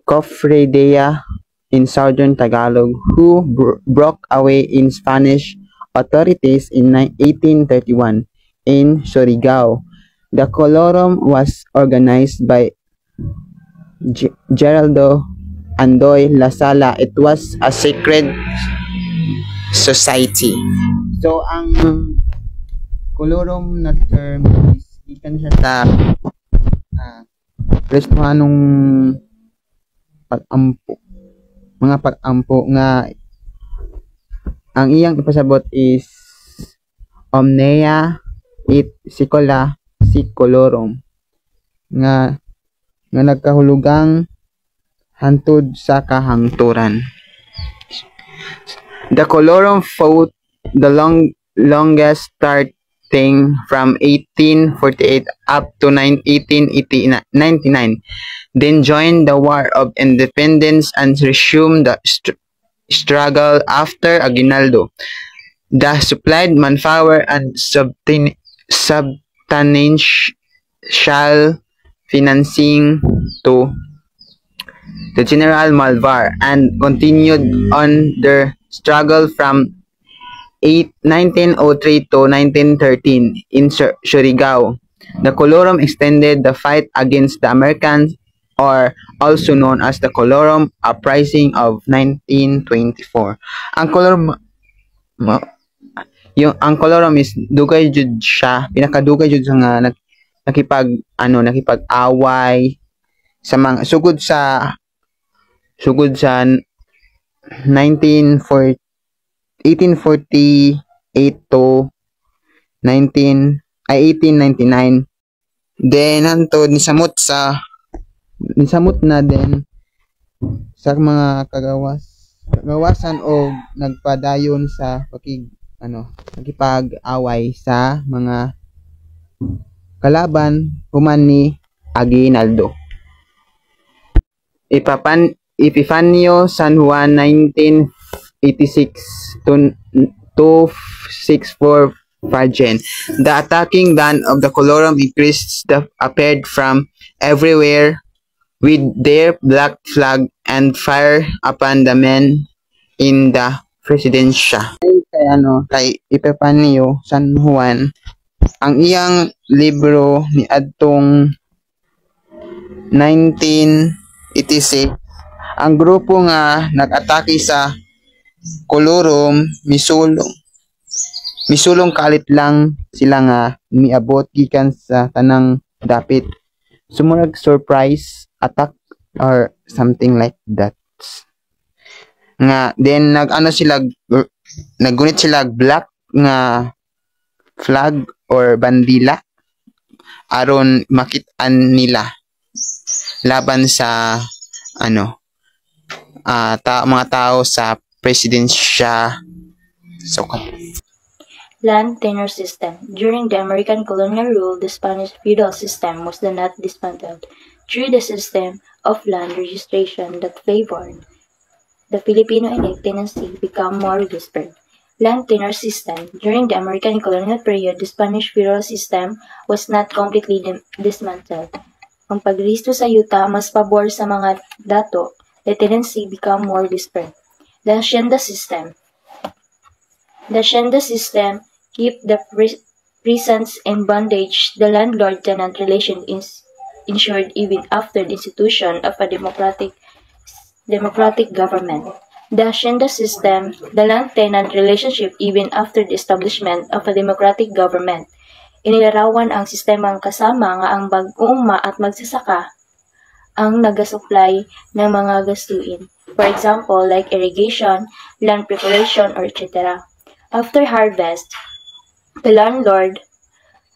[SPEAKER 4] Cofradia in southern Tagalog, who broke away in Spanish authorities in 1831 in Surigao. The colorum was organized by Geraldo Andoy Lasala. It was a secret society. So, ang colorum na term is ikan siya sa Kristohanong pag-ampo. Mga pag-ampo nga ang iyang ipasabot is omnia et secula secolorum nga nagkahulugang hantod sa kahangturan. The colorum fought the longest starting from 1848 up to 1899, then joined the War of Independence and resumed the struggle after Aguinaldo. The supplied manpower and substantial financing to the General Malvar and continued on their struggle from 1903 to 1913 in Surigao. The colorum extended the fight against the Americans, or also known as the Colorum Uprising of 1924. Ang colorum is dugay jud siya, pinakadugay jud sa nga nakipag-away sa mga sugod sa 1848 to 1899. Then hantod nisamot na din sa mga kagawasan o nagpadayon sa nakipag-away sa mga kalaban human ni Aguinaldo. Epifanio San Juan 1986 to 2645 Fajen. The attacking band of the Colorum increased appeared from everywhere with their black flag and fire upon the men in the presidensya. Kay Epifanio San Juan, ang iyang libro ni adtong 1986, ang grupo nga nag-atake sa Colorum misulong kalit lang sila nga miabot gikan sa tanang dapit. Sumunod surprise attack or something like that. Nga then naggunit sila black nga flag or bandila aron makit-an nila laban sa mga tao sa presidensya.
[SPEAKER 1] Land tenure system. During the American colonial rule, the Spanish feudal system was not dismantled through the system of land registration that favored the Filipino elite tenancy become more widespread. Land tenure system. During the American colonial period, the Spanish feudal system was not completely dismantled. Ang paglisto sa yuta mas pabor sa mga dato, the tenancy become more widespread. The hacienda system. The hacienda system keep the peasants in bondage. The landlord-tenant relation is ensured even after the institution of a democratic government. The hacienda system, the land-tenant relationship even after the establishment of a democratic government. Inilarawan ang sistemang kasama nga ang bag-uuma at magsasaka ang nagasupply ng mga gastuin. For example, like irrigation, land preparation, or etc. After harvest, the landlord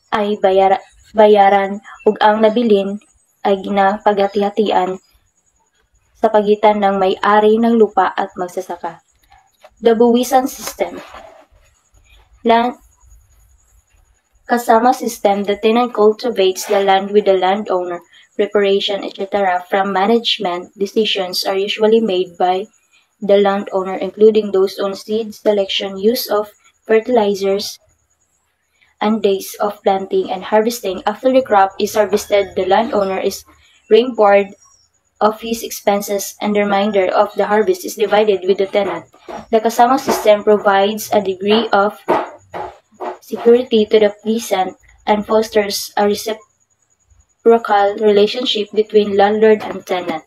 [SPEAKER 1] ay bayaran ug ang nabilin ay ginapagati-hatian sa pagitan ng may-ari ng lupa at magsasaka. The buwisan system. Kasama system, the tenant cultivates the land with the landowner. Preparation, etc. from management decisions are usually made by the landowner, including those on seed selection, use of fertilizers, and days of planting and harvesting. After the crop is harvested, the landowner is reimbursed of his expenses, and the remainder of the harvest is divided with the tenant. The kasama system provides a degree of security to the peasant and fosters a reciprocal relationship between landlord and tenant.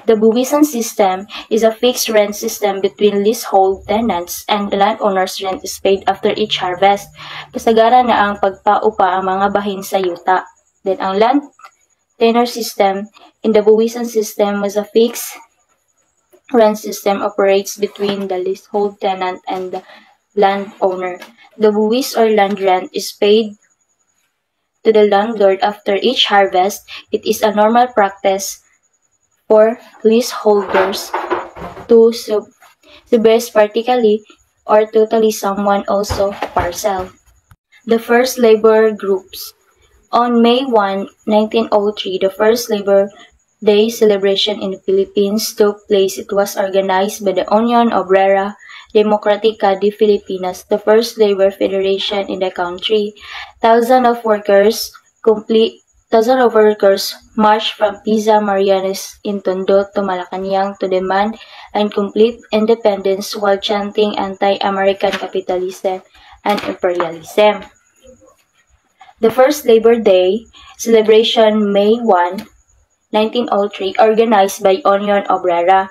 [SPEAKER 1] The buwisan system is a fixed rent system between leasehold tenants, and the landowner's rent is paid after each harvest. Kasagaran na ang pagpaupa ang mga bahin sa yuta. Then ang land tenure system in the buwisan system was a fixed rent system operates between the leasehold tenant and the landowner. The buwis or land rent is paid to the landlord after each harvest. It is a normal practice for leaseholders to sublease partially or totally someone also parcel. The first labor groups. On May 1, 1903, the first Labor Day celebration in the Philippines took place. It was organized by the Union Obrera Democrática de Filipinas, the first labor federation in the country. Thousands of workers marched from Pisa Marianes in Tondo to Malacanang to demand and complete independence while chanting anti-American capitalism and imperialism. The first Labor Day celebration, May 1, 1903, organized by Union Obrera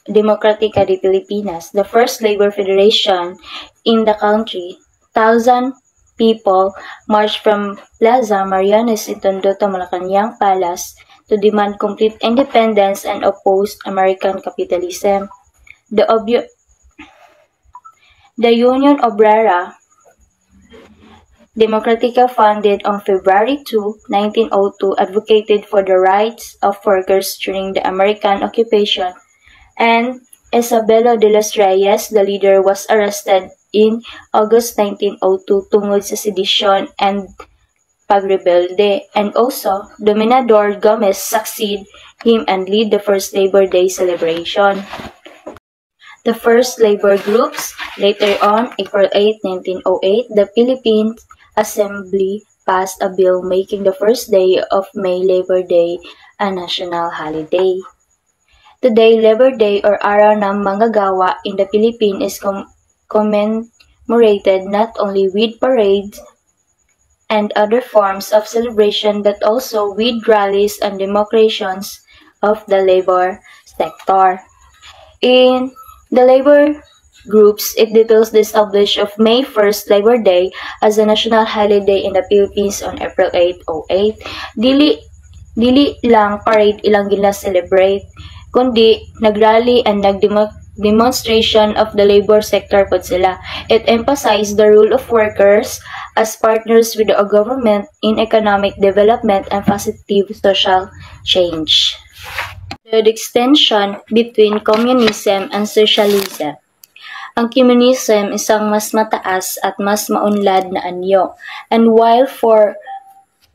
[SPEAKER 1] Democrática de Filipinas, the first labor federation in the country. Thousand people marched from Plaza Marianes in Tondo to Malacanang Palace to demand complete independence and oppose American capitalism. The Union Obrera Democrática, founded on February 2, 1902, advocated for the rights of workers during the American occupation, and Isabelo de los Reyes, the leader, was arrested in August 1902 tungod sa sedition and pagrebelde, and also Dominador Gomez succeeded him and lead the first Labor Day celebration.
[SPEAKER 5] the first labor groups. Later on, April 8, 1908, the Philippine Assembly passed a bill making the first day of May Labor Day a national holiday. Today, Labor Day or Araw ng Manggagawa in the Philippines is commemorated not only with parades and other forms of celebration but also with rallies and demonstrations of the labor sector. In the labor groups, it details the establishment of May 1st Labor Day as a national holiday in the Philippines on April 8, 08. Dili lang parade ilang gina-celebrate, kundi nagrally and nag-demonstration of the labor sector pod sila. It emphasized the role of workers as partners with the government in economic development and positive social change. The extension between communism and socialism. Ang communism isang mas mataas at mas maunlad na anyo, and while for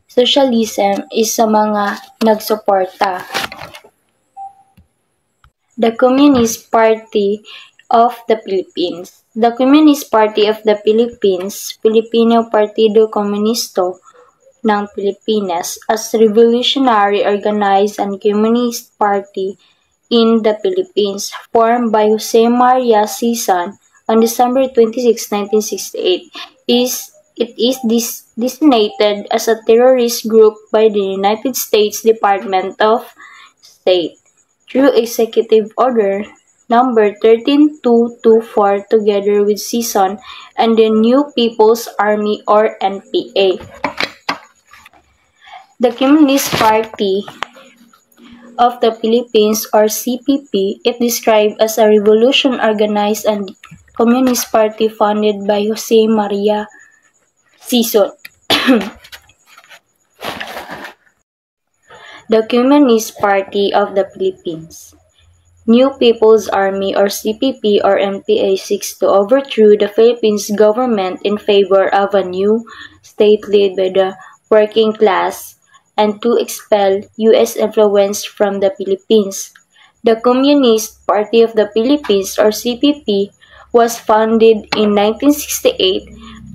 [SPEAKER 5] socialism is sa mga nagsuporta. The Communist Party of the Philippines. The Communist Party of the Philippines, Filipino Partido Komunisto ng Pilipinas, as revolutionary organized and communist party in the Philippines, formed by Jose Maria Sison on December 26, 1968, it is designated as a terrorist group by the United States Department of State through Executive Order Number 13224 together with Sison and the New People's Army or NPA. The Communist Party of the Philippines or CPP, it described as a revolution organized and communist party founded by Jose Maria Sison. The Communist Party of the Philippines. New People's Army or CPP or NPA seeks to overthrow the Philippines government in favor of a new state led by the working class and to expel U.S. influence from the Philippines. The Communist Party of the Philippines or CPP was founded in 1968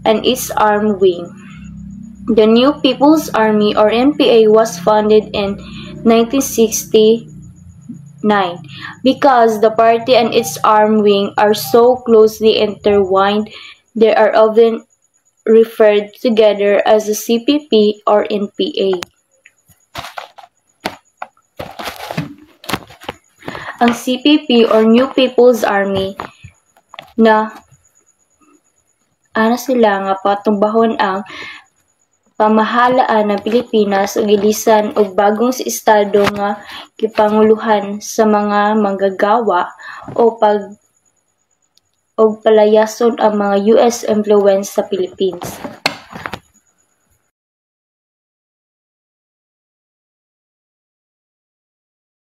[SPEAKER 5] and its armed wing. The New People's Army or NPA was founded in 1969. Because the party and its armed wing are so closely intertwined, they are often referred together as the CPP or NPA. Ang CPP or New People's Army na sila nga patumbahon ang pamahalaan ng Pilipinas ug ilisan og bagong estado nga gipanguluhan sa mga manggagawa o palayason ang mga US influence sa Philippines.